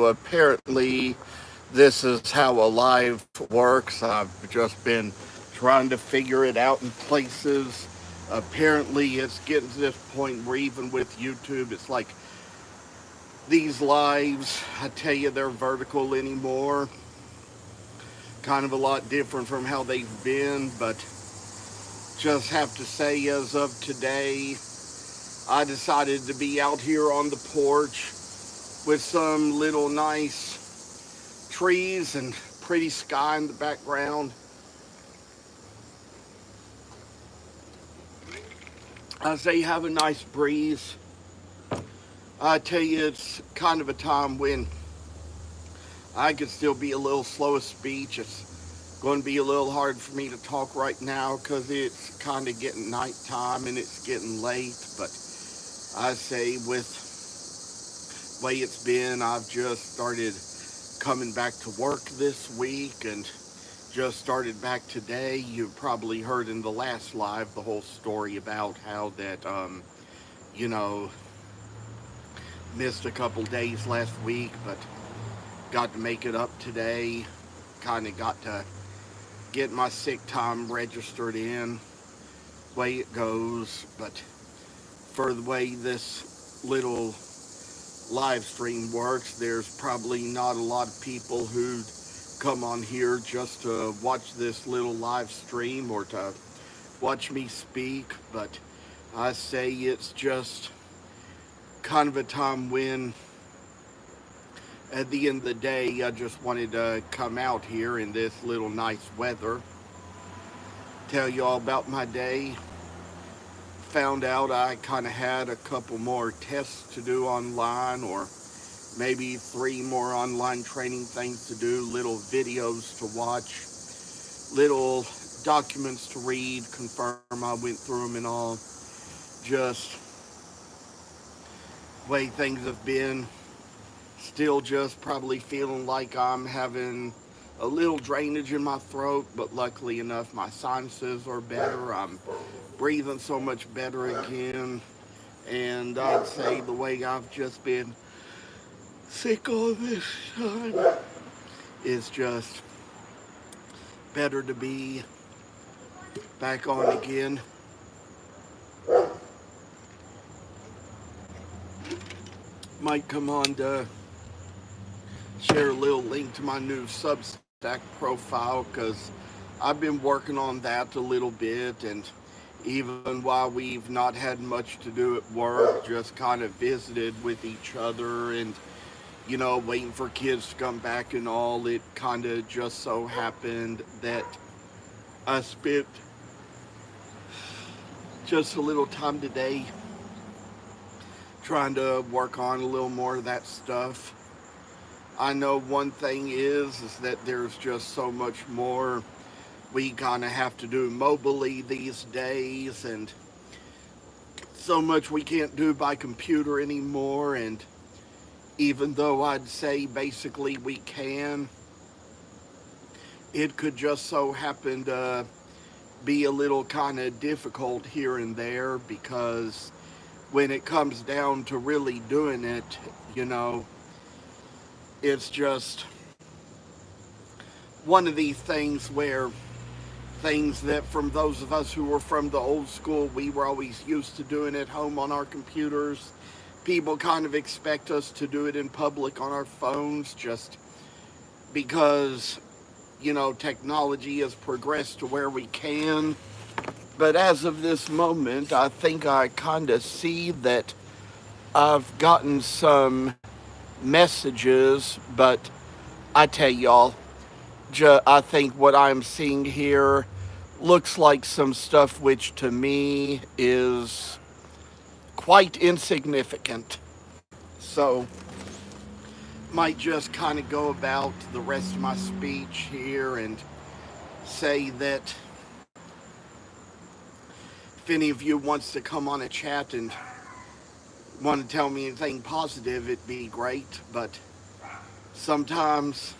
apparently this is how a live works. I've just been trying to figure it out in places. Apparently, it's getting to this point where even with YouTube, it's like these lives, I tell you, they're vertical anymore. Kind of a lot different from how they've been, but just have to say, as of today, I decided to be out here on the porch with some little nice trees and pretty sky in the background. As they have a nice breeze. I tell you, it's kind of a time when I could still be a little slow of speech. It's going to be a little hard for me to talk right now because it's kind of getting nighttime and it's getting late. But I say, with the way it's been, I've just started coming back to work this week and just started back today. You probably heard in the last live the whole story about how that, you know, missed a couple days last week, but got to make it up today. Kind of got to get my sick time registered in, way it goes. But for the way this little live stream works, there's probably not a lot of people who'd come on here just to watch this little live stream or to watch me speak. But I say it's just kind of a time when, at the end of the day, I just wanted to come out here in this little nice weather, tell you all about my day. Found out I kind of had a couple more tests to do online, or maybe 3 more online training things to do, little videos to watch, little documents to read, confirm I went through them and all. Just way things have been. Still just probably feeling like I'm having a little drainage in my throat, but luckily enough my sinuses are better. I'm breathing so much better again. And I'd say the way I've just been sick all this time is just better to be back on again. Might come on to share a little link to my new Substack profile, because I've been working on that a little bit, and even while we've not had much to do at work, just kind of visited with each other and, you know, waiting for kids to come back and all. It kind of just so happened that I spent just a little time today trying to work on a little more of that stuff. I know one thing is that there's just so much more we kind of have to do mobily these days, and so much we can't do by computer anymore. And even though I'd say basically we can, it could just so happen to be a little kind of difficult here and there, because when it comes down to really doing it, you know, it's just one of these things where things that, from those of us who were from the old school, we were always used to doing at home on our computers, people kind of expect us to do it in public on our phones, just because, you know, technology has progressed to where we can. But as of this moment, I think I kind of see that I've gotten some messages, but I tell y'all, I think what I'm seeing here looks like some stuff which to me is quite insignificant. So, might just kind of go about the rest of my speech here and say that if any of you wants to come on a chat and want to tell me anything positive, it'd be great. But sometimes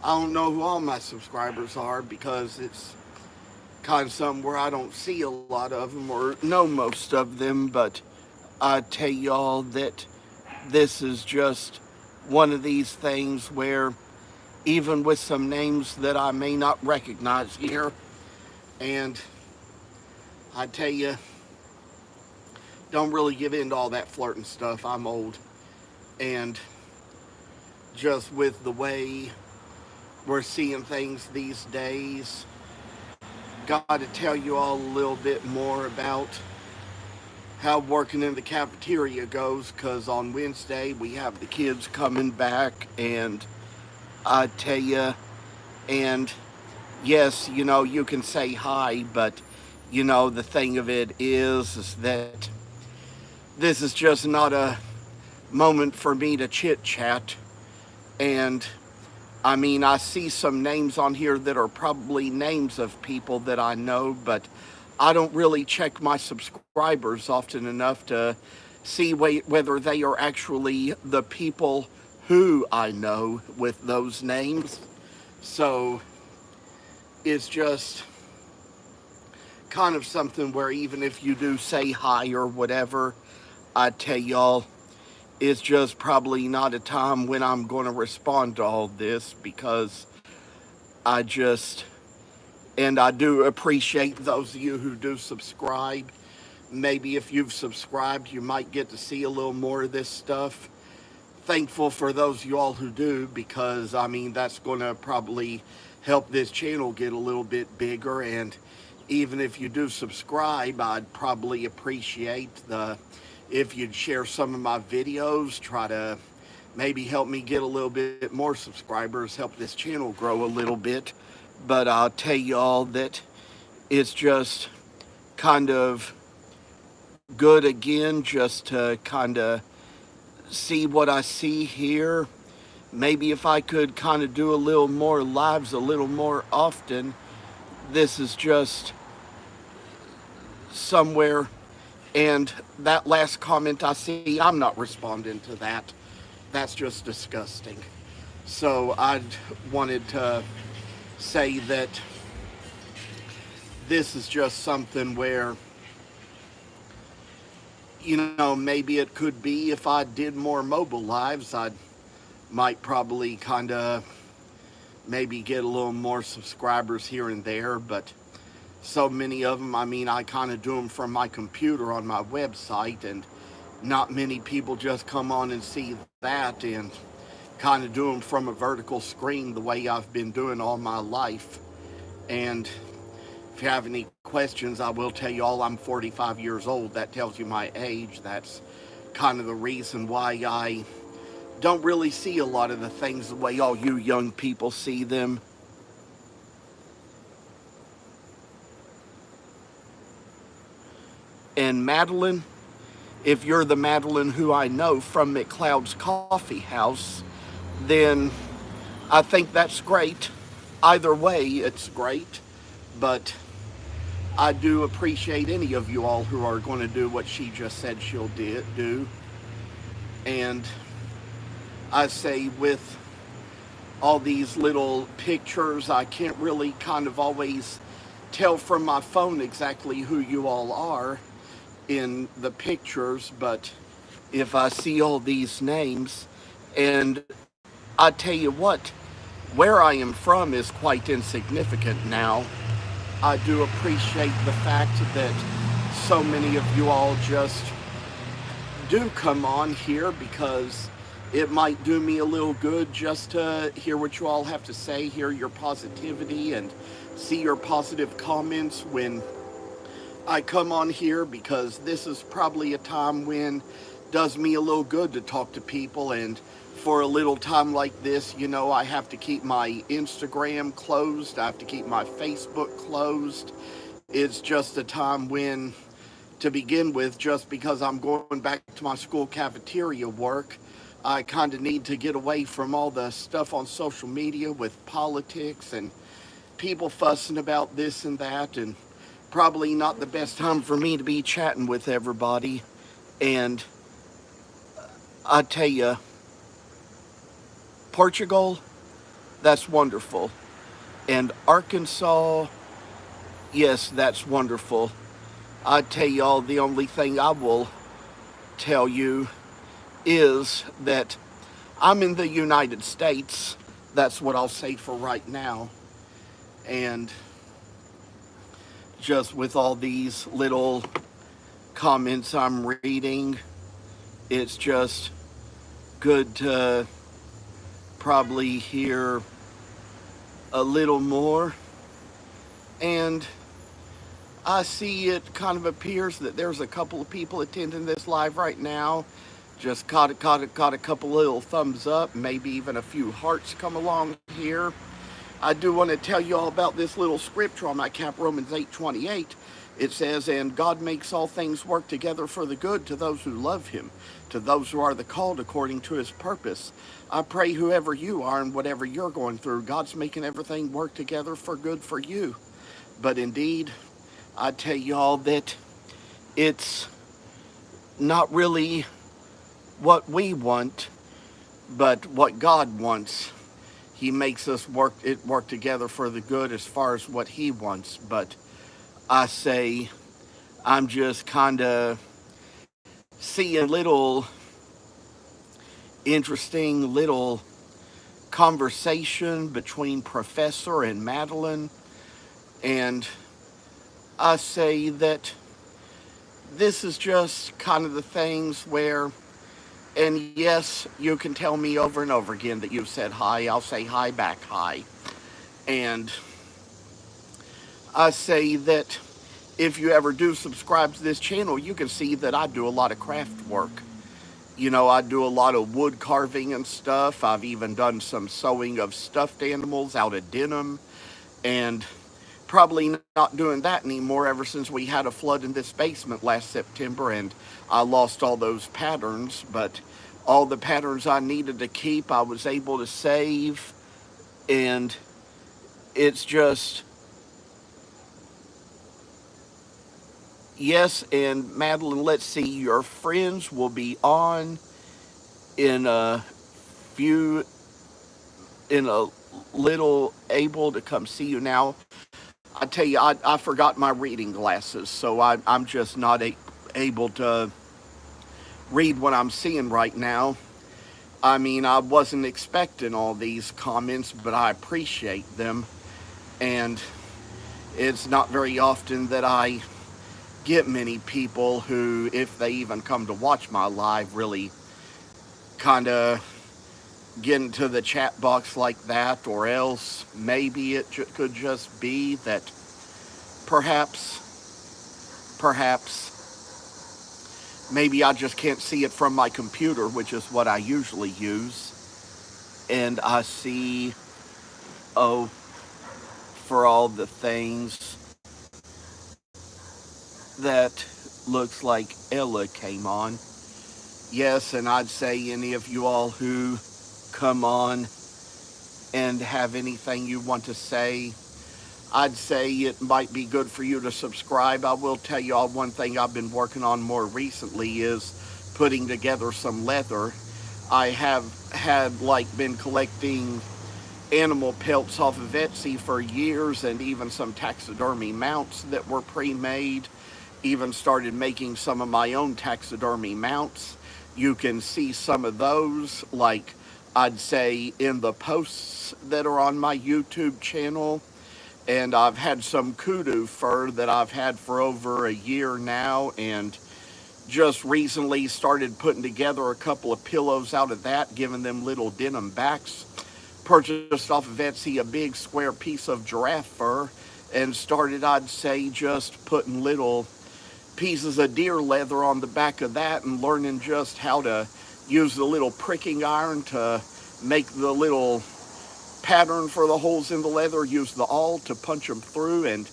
I don't know who all my subscribers are, because it's kind of something where I don't see a lot of them or know most of them. But I tell y'all that this is just one of these things where even with some names that I may not recognize here, and I tell you, don't really give in to all that flirting stuff. I'm old. And just with the way we're seeing things these days, got to tell you all a little bit more about how working in the cafeteria goes, because on Wednesday we have the kids coming back, and I tell you, and yes, you know, you can say hi, but you know, the thing of it is that this is just not a moment for me to chit chat. And I mean, I see some names on here that are probably names of people that I know, but I don't really check my subscribers often enough to see whether they are actually the people who I know with those names. So it's just kind of something where even if you do say hi or whatever, I tell y'all, it's just probably not a time when I'm going to respond to all this, because I just, and I do appreciate those of you who do subscribe. Maybe if you've subscribed, you might get to see a little more of this stuff. Thankful for those of you all who do, because I mean, that's going to probably help this channel get a little bit bigger. And even if you do subscribe, I'd probably appreciate if you'd share some of my videos, try to maybe help me get a little bit more subscribers, help this channel grow a little bit. But I'll tell y'all that it's just kind of good again, just to kind of see what I see here. Maybe if I could kind of do a little more lives a little more often. This is just somewhere. And that last comment I see, I'm not responding to that. That's just disgusting. So I wanted to say that this is just something where, you know, maybe it could be if I did more mobile lives, I might probably kind of maybe get a little more subscribers here and there. But so many of them, I mean, I kind of do them from my computer on my website, and not many people just come on and see that, and kind of do them from a vertical screen the way I've been doing all my life. And if you have any questions, I will tell you all I'm 45 years old. That tells you my age. That's kind of the reason why I don't really see a lot of the things the way all you young people see them. And Madeline, if you're the Madeline who I know from McLeod's Coffee House, then I think that's great. Either way, it's great. But I do appreciate any of you all who are going to do what she just said she'll do. And I say with all these little pictures, I can't really kind of always tell from my phone exactly who you all are in the pictures, but if I see all these names, and I tell you what, where I am from is quite insignificant now. I do appreciate the fact that so many of you all just do come on here, because it might do me a little good just to hear what you all have to say, hear your positivity, and see your positive comments when I come on here, because this is probably a time when it does me a little good to talk to people. And for a little time like this, you know, I have to keep my Instagram closed. I have to keep my Facebook closed. It's just a time when, to begin with, just because I'm going back to my school cafeteria work, I kind of need to get away from all the stuff on social media with politics and people fussing about this and that, and probably not the best time for me to be chatting with everybody. And I tell you, Portugal, that's wonderful. And Arkansas, yes, that's wonderful. I tell y'all, the only thing I will tell you is that I'm in the United States. That's what I'll say for right now. And just with all these little comments I'm reading, it's just good to probably hear a little more. And I see it kind of appears that there's a couple of people attending this live right now. Just caught a couple little thumbs up, maybe even a few hearts come along here. I do want to tell you all about this little scripture on my cap, Romans 8:28. It says, "And God makes all things work together for the good to those who love him, to those who are the called according to his purpose." I pray whoever you are and whatever you're going through, God's making everything work together for good for you. But indeed, I tell y'all that it's not really what we want, but what God wants. He makes us work together for the good as far as what he wants. But I say I'm just kind of seeing little interesting little conversation between Professor and Madeline, and I say that this is just kind of the things where, and yes, you can tell me over and over again that you've said hi. I'll say hi back, hi. And I say that if you ever do subscribe to this channel, you can see that I do a lot of craft work. You know, I do a lot of wood carving and stuff. I've even done some sewing of stuffed animals out of denim. And probably not doing that anymore ever since we had a flood in this basement last September and I lost all those patterns. But all the patterns I needed to keep, I was able to save. And it's just, yes. And Madeline, let's see, your friends will be on in a few, in a little, able to come see you now. I tell you, I forgot my reading glasses, so I'm just not able to read what I'm seeing right now. I mean, I wasn't expecting all these comments, but I appreciate them. And it's not very often that I get many people who, if they even come to watch my live, really kind of get into the chat box like that, or else maybe it could just be that perhaps maybe I just can't see it from my computer, which is what I usually use, and I see, oh, for all the things that looks like Ella came on. Yes, and I'd say any of you all who come on and have anything you want to say, I'd say it might be good for you to subscribe. I will tell you all one thing I've been working on more recently is putting together some leather. I have been collecting animal pelts off of Etsy for years, and even some taxidermy mounts that were pre-made. Even started making some of my own taxidermy mounts. You can see some of those, like I'd say, in the posts that are on my YouTube channel. And I've had some kudu fur that I've had for over a year now, and just recently started putting together a couple of pillows out of that, giving them little denim backs. Purchased off of Etsy a big square piece of giraffe fur, and started, I'd say, just putting little pieces of deer leather on the back of that, and learning just how to use the little pricking iron to make the little pattern for the holes in the leather, use the awl to punch them through, and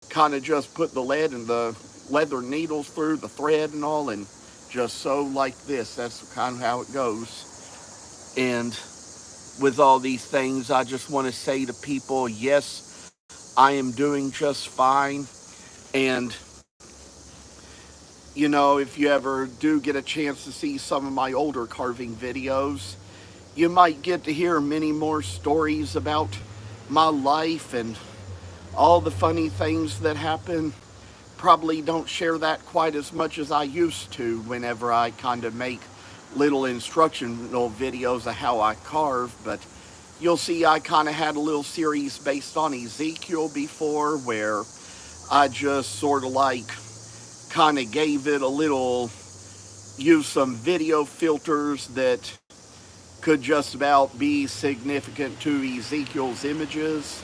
kind of just put the lead and the leather needles through the thread and all, and just sew like this. That's kind of how it goes. And with all these things, I just want to say to people, yes, I am doing just fine. And you know, if you ever do get a chance to see some of my older carving videos, you might get to hear many more stories about my life and all the funny things that happen. Probably don't share that quite as much as I used to whenever I kind of make little instructional videos of how I carve, but you'll see I kind of had a little series based on Ezekiel before where I just sort of like kind of gave it a little, used some video filters that could just about be significant to Ezekiel's images.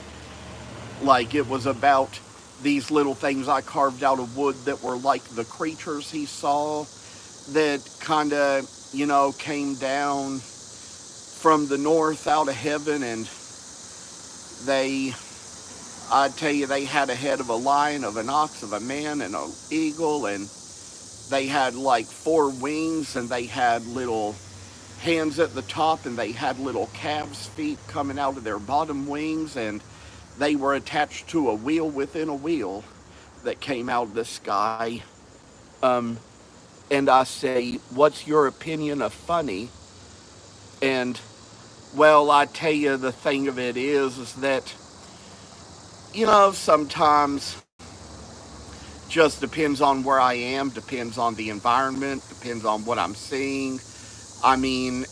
Like it was about these little things I carved out of wood that were like the creatures he saw that kind of, came down from the north out of heaven, and they, I tell you, they had a head of a lion, of an ox, of a man, and an eagle, and they had like 4 wings, and they had little hands at the top, and they had little calves' feet coming out of their bottom wings, and they were attached to a wheel within a wheel that came out of the sky. And I say, what's your opinion of funny? And, well, I tell you, the thing of it is that, sometimes just depends on where I am, depends on the environment, depends on what I'm seeing. I mean,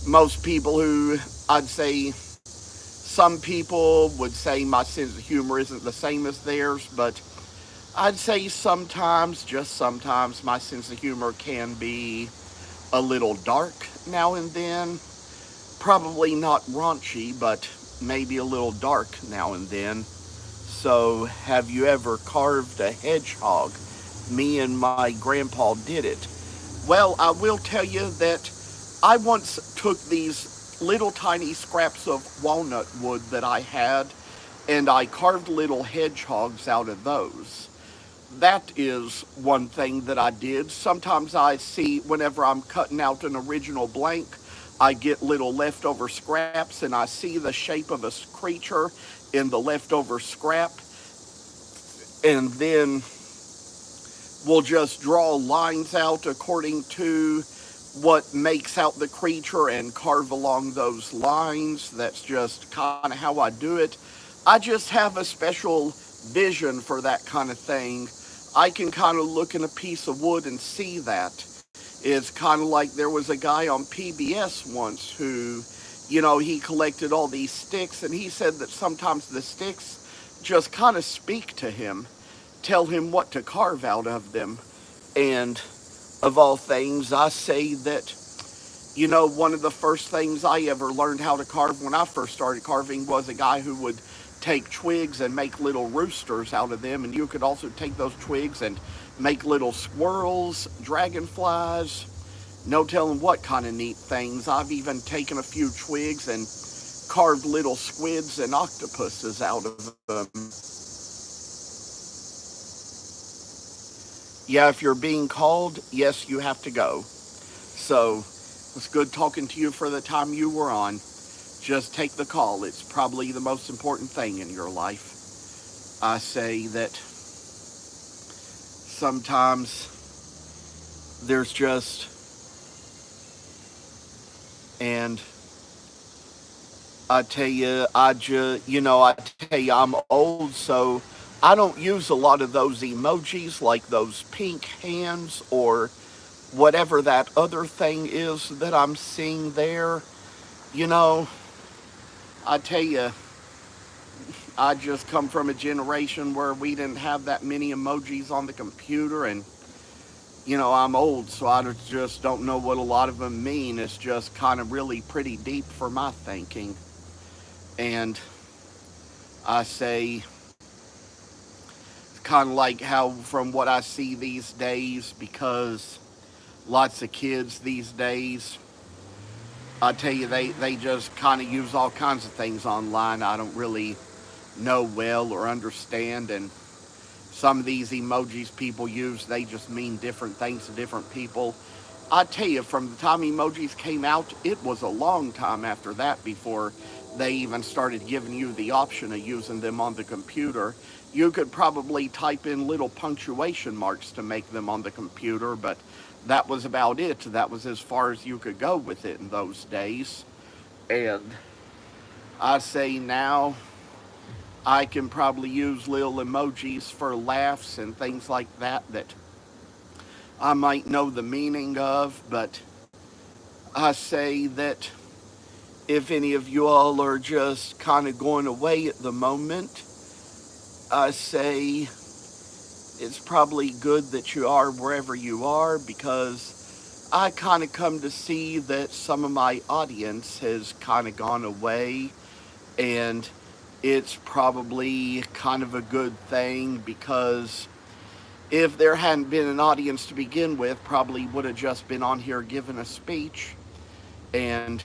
most people who, I'd say, some people would say my sense of humor isn't the same as theirs, but I'd say sometimes, just sometimes, my sense of humor can be a little dark now and then. Probably not raunchy, but maybe a little dark now and then. So, have you ever carved a hedgehog? Me and my grandpa did it. Well, I will tell you that I once took these little tiny scraps of walnut wood that I had, and I carved little hedgehogs out of those. That is one thing that I did. Sometimes I see, whenever I'm cutting out an original blank, I get little leftover scraps, and I see the shape of a creature in the leftover scrap, and then we'll just draw lines out according to what makes out the creature and carve along those lines. That's just kind of how I do it. I just have a special vision for that kind of thing. I can kind of look in a piece of wood and see that. It's kind of like there was a guy on PBS once who, he collected all these sticks, and he said that sometimes the sticks just kind of speak to him, tell him what to carve out of them. And of all things, I say that, one of the first things I ever learned how to carve when I first started carving was a guy who would take twigs and make little roosters out of them, and you could also take those twigs and make little squirrels, dragonflies, no telling what kind of neat things. I've even taken a few twigs and carved little squids and octopuses out of them. Yeah, if you're being called, yes, you have to go. So, it's good talking to you for the time you were on. Just take the call. It's probably the most important thing in your life. I say that sometimes there's just, and I tell you, I tell you, I'm old, so I don't use a lot of those emojis like those pink hands or whatever that other thing is that I'm seeing there. I tell you, I just come from a generation where we didn't have that many emojis on the computer, and I'm old, so I just don't know what a lot of them mean. It's just kind of really pretty deep for my thinking. And I say, kind of like how from what I see these days, because lots of kids these days, I tell you, they just kind of use all kinds of things online I don't really know well or understand, and some of these emojis people use, they just mean different things to different people. I tell you, from the time emojis came out, it was a long time after that before they even started giving you the option of using them on the computer. You could probably type in little punctuation marks to make them on the computer, but that was about it. That was as far as you could go with it in those days. And I say now, I can probably use little emojis for laughs and things like that that I might know the meaning of, but I say that if any of you all are just kind of going away at the moment, I say it's probably good that you are wherever you are, because I kind of come to see that some of my audience has kind of gone away, and it's probably kind of a good thing, because if there hadn't been an audience to begin with, probably would have just been on here giving a speech. And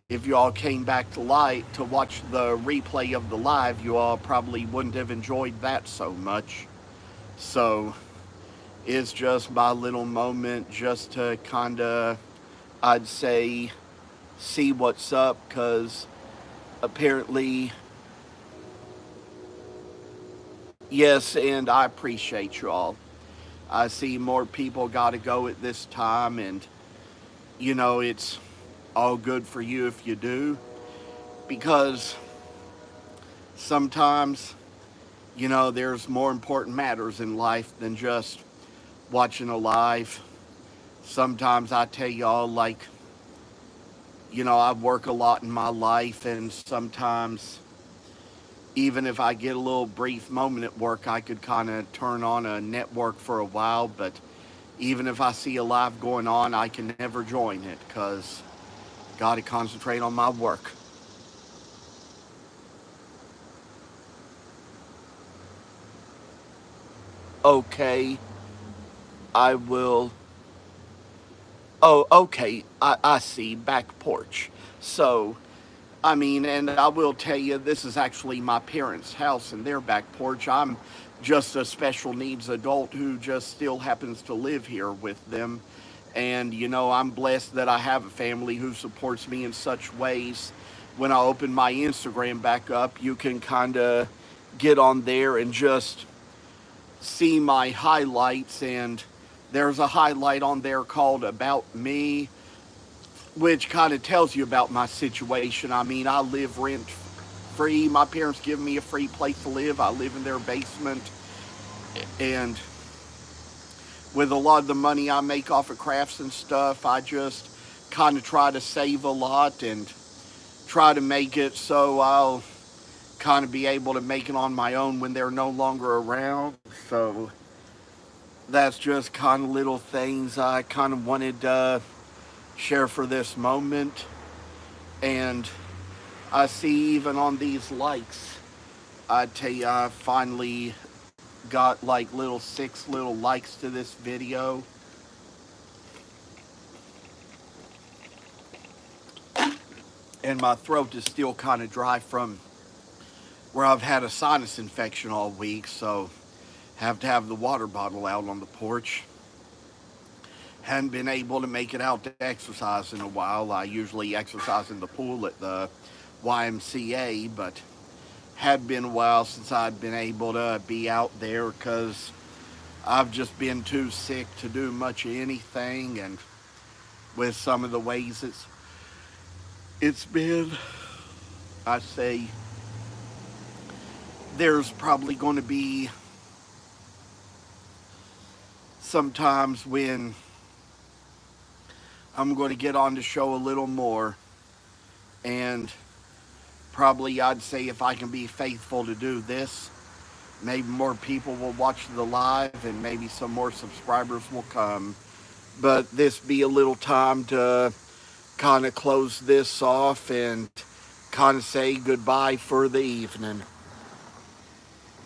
if you all came back to light to watch the replay of the live, you all probably wouldn't have enjoyed that so much. So it's just my little moment just to kind of, I'd say, see what's up, because apparently, yes, and I appreciate you all. I see more people got to go at this time, and it's all good for you if you do, because sometimes, there's more important matters in life than just watching a live. Sometimes I tell y'all, like, I work a lot in my life, and sometimes, even if I get a little brief moment at work, I could kind of turn on a network for a while, but even if I see a live going on, I can never join it, because got to concentrate on my work. Okay, I will. Oh, okay, I see. Back porch. So, I mean, and I will tell you, this is actually my parents' house and their back porch. I'm just a special needs adult who just still happens to live here with them. And, I'm blessed that I have a family who supports me in such ways. When I open my Instagram back up, you can kind of get on there and just see my highlights. And there's a highlight on there called About Me, which kind of tells you about my situation. I mean, I live rent free. My parents give me a free place to live. I live in their basement. And with a lot of the money I make off of crafts and stuff, I just kind of try to save a lot and try to make it so I'll kind of be able to make it on my own when they're no longer around. So that's just kind of little things I kind of wanted to share for this moment. And I see even on these likes, I tell you, I finally got like 6 little likes to this video. And my throat is still kind of dry from where I've had a sinus infection all week, so have to have the water bottle out on the porch. Hadn't been able to make it out to exercise in a while. I usually exercise in the pool at the YMCA, but had been a while since I'd been able to be out there, because I've just been too sick to do much of anything. And with some of the ways it's been, I say there's probably going to be sometimes when I'm going to get on the show a little more, and probably I'd say if I can be faithful to do this, maybe more people will watch the live and maybe some more subscribers will come. But this be a little time to kind of close this off and kind of say goodbye for the evening.